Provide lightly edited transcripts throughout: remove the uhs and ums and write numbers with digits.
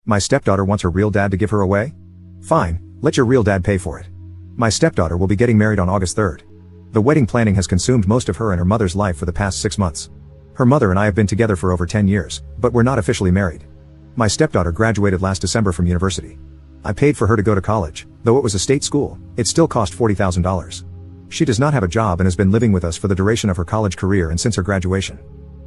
My stepdaughter wants her real dad to give her away? Fine, let your real dad pay for it. My stepdaughter will be getting married on August 3rd. The wedding planning has consumed most of her and her mother's life for the past 6 months. Her mother and I have been together for over 10 years, but we're not officially married. My stepdaughter graduated last December from university. I paid for her to go to college, though it was a state school, it still cost $40,000. She does not have a job and has been living with us for the duration of her college career and since her graduation.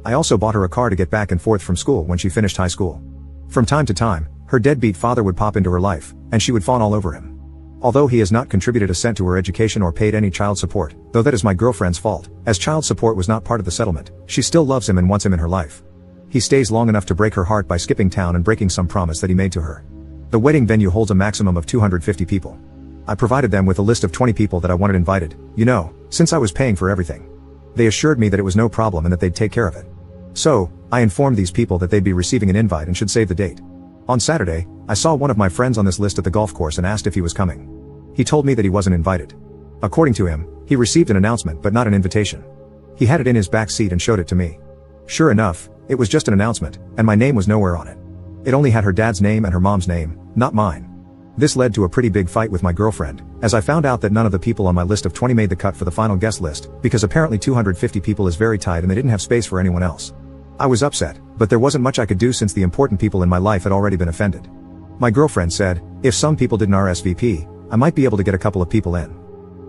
I also bought her a car to get back and forth from school when she finished high school. From time to time, her deadbeat father would pop into her life, and she would fawn all over him. Although he has not contributed a cent to her education or paid any child support, though that is my girlfriend's fault, as child support was not part of the settlement, she still loves him and wants him in her life. He stays long enough to break her heart by skipping town and breaking some promise that he made to her. The wedding venue holds a maximum of 250 people. I provided them with a list of 20 people that I wanted invited, since I was paying for everything. They assured me that it was no problem and that they'd take care of it. So, I informed these people that they'd be receiving an invite and should save the date. On Saturday, I saw one of my friends on this list at the golf course and asked if he was coming. He told me that he wasn't invited. According to him, he received an announcement but not an invitation. He had it in his back seat and showed it to me. Sure enough, it was just an announcement, and my name was nowhere on it. It only had her dad's name and her mom's name, not mine. This led to a pretty big fight with my girlfriend, as I found out that none of the people on my list of 20 made the cut for the final guest list, because apparently 250 people is very tight and they didn't have space for anyone else. I was upset, but there wasn't much I could do since the important people in my life had already been offended. My girlfriend said, if some people didn't RSVP, I might be able to get a couple of people in.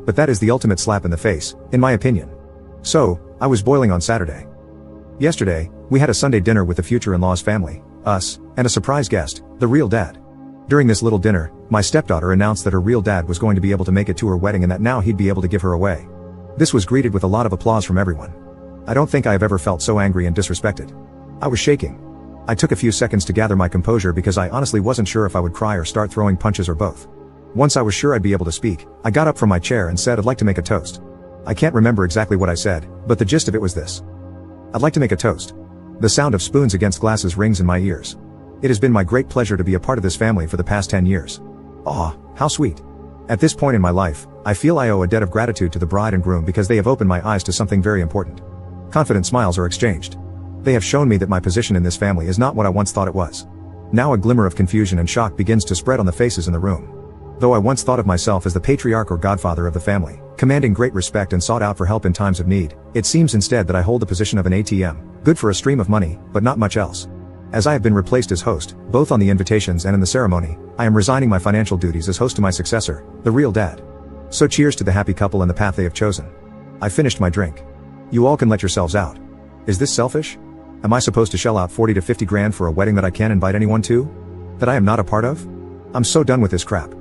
But that is the ultimate slap in the face, in my opinion. So, I was boiling on Saturday. Yesterday, we had a Sunday dinner with the future in-law's family, us, and a surprise guest, the real dad. During this little dinner, my stepdaughter announced that her real dad was going to be able to make it to her wedding and that now he'd be able to give her away. This was greeted with a lot of applause from everyone. I don't think I have ever felt so angry and disrespected. I was shaking. I took a few seconds to gather my composure because I honestly wasn't sure if I would cry or start throwing punches or both. Once I was sure I'd be able to speak, I got up from my chair and said I'd like to make a toast. I can't remember exactly what I said, but the gist of it was this. I'd like to make a toast. The sound of spoons against glasses rings in my ears. It has been my great pleasure to be a part of this family for the past 10 years. Aw, how sweet. At this point in my life, I feel I owe a debt of gratitude to the bride and groom because they have opened my eyes to something very important. Confident smiles are exchanged. They have shown me that my position in this family is not what I once thought it was. Now a glimmer of confusion and shock begins to spread on the faces in the room. Though I once thought of myself as the patriarch or godfather of the family, commanding great respect and sought out for help in times of need, it seems instead that I hold the position of an ATM, good for a stream of money, but not much else. As I have been replaced as host, both on the invitations and in the ceremony, I am resigning my financial duties as host to my successor, the real dad. So cheers to the happy couple and the path they have chosen. I finished my drink. You all can let yourselves out. Is this selfish? Am I supposed to shell out 40 to 50 grand for a wedding that I can't invite anyone to? That I am not a part of? I'm so done with this crap.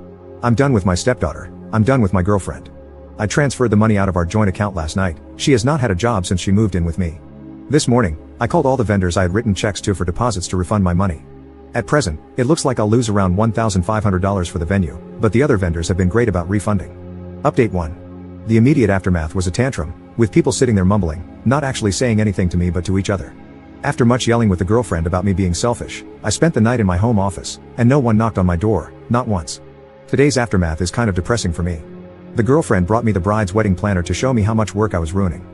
I'm done with my stepdaughter. I'm done with my girlfriend. I transferred the money out of our joint account last night. She has not had a job since she moved in with me. This morning, I called all the vendors I had written checks to for deposits to refund my money. At present, it looks like I'll lose around $1,500 for the venue, but the other vendors have been great about refunding. Update 1. The immediate aftermath was a tantrum, with people sitting there mumbling, not actually saying anything to me but to each other. After much yelling with the girlfriend about me being selfish, I spent the night in my home office, and no one knocked on my door, not once. Today's aftermath is kind of depressing for me. The girlfriend brought me the bride's wedding planner to show me how much work I was ruining.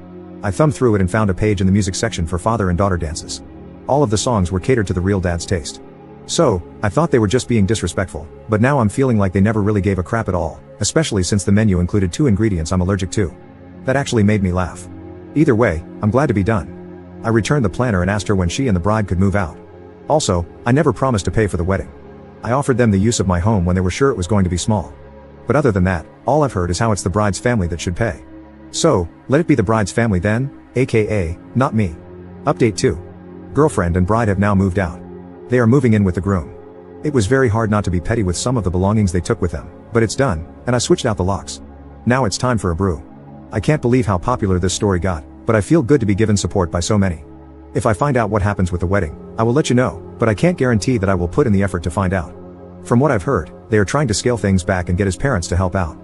I thumbed through it and found a page in the music section for father and daughter dances. All of the songs were catered to the real dad's taste. So, I thought they were just being disrespectful, but now I'm feeling like they never really gave a crap at all, especially since the menu included 2 ingredients I'm allergic to. That actually made me laugh. Either way, I'm glad to be done. I returned the planner and asked her when she and the bride could move out. Also, I never promised to pay for the wedding. I offered them the use of my home when they were sure it was going to be small. But other than that, all I've heard is how it's the bride's family that should pay. So, let it be the bride's family then, aka, not me. Update 2. Girlfriend and bride have now moved out. They are moving in with the groom. It was very hard not to be petty with some of the belongings they took with them, but it's done, and I switched out the locks. Now it's time for a brew. I can't believe how popular this story got, but I feel good to be given support by so many. If I find out what happens with the wedding, I will let you know, but I can't guarantee that I will put in the effort to find out. From what I've heard, they are trying to scale things back and get his parents to help out.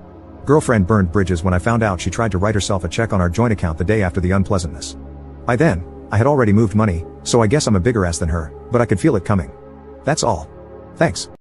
Girlfriend burned bridges when I found out she tried to write herself a check on our joint account the day after the unpleasantness. By then, I had already moved money, so I guess I'm a bigger ass than her, but I could feel it coming. That's all. Thanks.